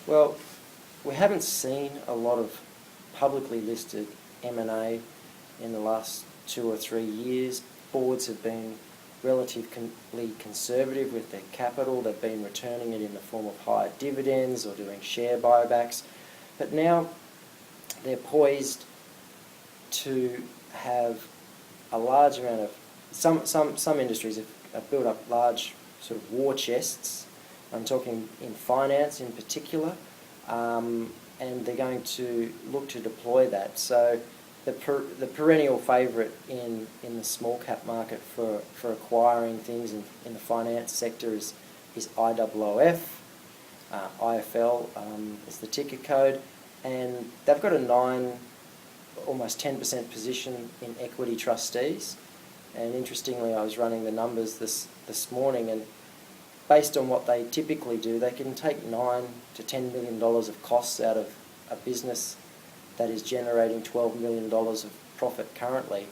Well, we haven't seen a lot of publicly listed M&A in the last 2 or 3 years. Boards have been relatively conservative with their capital. They've been returning it in the form of higher dividends or doing share buybacks. But now they're poised to have a large amount of... Some industries have built up large sort of war chests. I'm talking in finance in particular, and they're going to look to deploy that. So the perennial favourite in the small cap market for acquiring things in the finance sector is IOOF. IFL is the ticker code, and they've got a almost 10% position in Equity Trustees. And interestingly, I was running the numbers this morning, and based on what they typically do, they can take $9 to $10 million of costs out of a business that is generating $12 million of profit currently.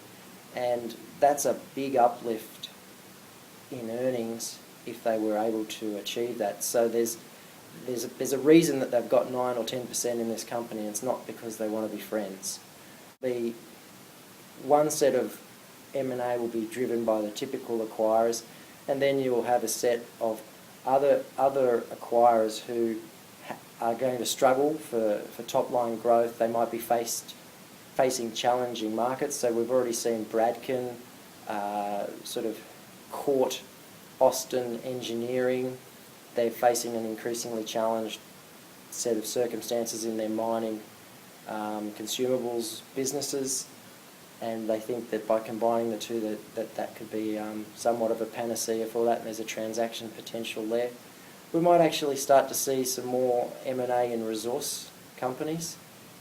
And that's a big uplift in earnings if they were able to achieve that. So there's a reason that they've got 9 or 10% in this company, and it's not because they want to be friends. The one set of M&A will be driven by the typical acquirers, and then you'll have a set of other acquirers who are going to struggle for top-line growth. They might be facing challenging markets. So we've already seen Bradken sort of court Austin Engineering. They're facing an increasingly challenged set of circumstances in their mining consumables businesses, and they think that by combining the two that could be somewhat of a panacea for that, and there's a transaction potential there. We might actually start to see some more M&A in resource companies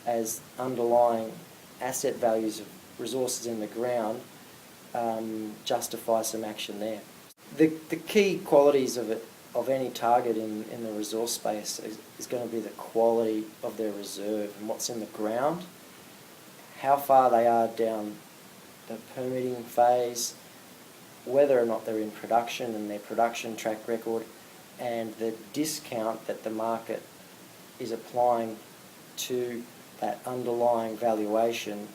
as underlying asset values of resources in the ground justify some action there. The key qualities of any target in the resource space is going to be the quality of their reserve and what's in the ground, how far they are down the permitting phase, whether or not they're in production and their production track record, and the discount that the market is applying to that underlying valuation,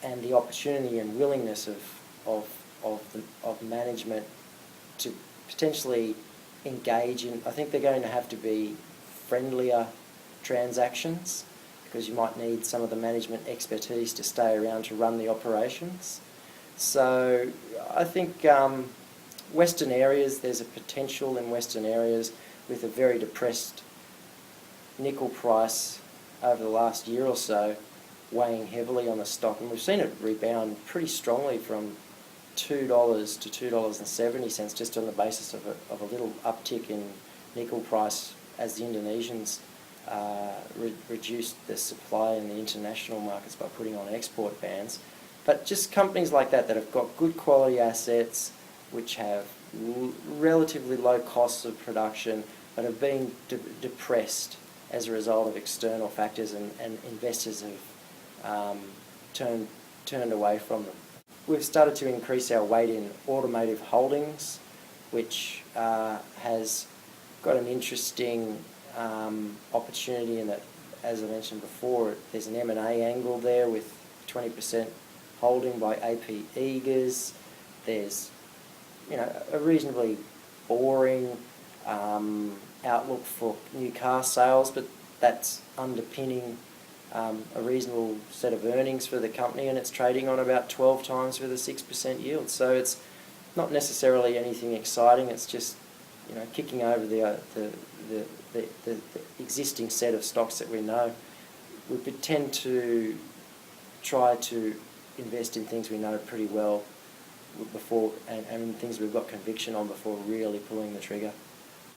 and the opportunity and willingness of management to potentially engage in. I think they're going to have to be friendlier transactions, because you might need some of the management expertise to stay around to run the operations. So I think Western areas, there's a potential in Western areas with a very depressed nickel price over the last year or so, weighing heavily on the stock. And we've seen it rebound pretty strongly from $2 to $2.70 just on the basis of a little uptick in nickel price as the Indonesians reduced the supply in the international markets by putting on export bans. But just companies like that have got good quality assets, which have relatively low costs of production, but have been depressed as a result of external factors, and investors have turned away from them. We've started to increase our weight in automotive holdings, which has got an interesting opportunity in that, as I mentioned before, there's an M&A angle there with 20% holding by AP Eagers. There's a reasonably boring outlook for new car sales, but that's underpinning a reasonable set of earnings for the company, and it's trading on about 12 times with a 6% yield. So it's not necessarily anything exciting. It's just kicking over the existing set of stocks that we know. We tend to try to invest in things we know pretty well before, and things we've got conviction on before really pulling the trigger.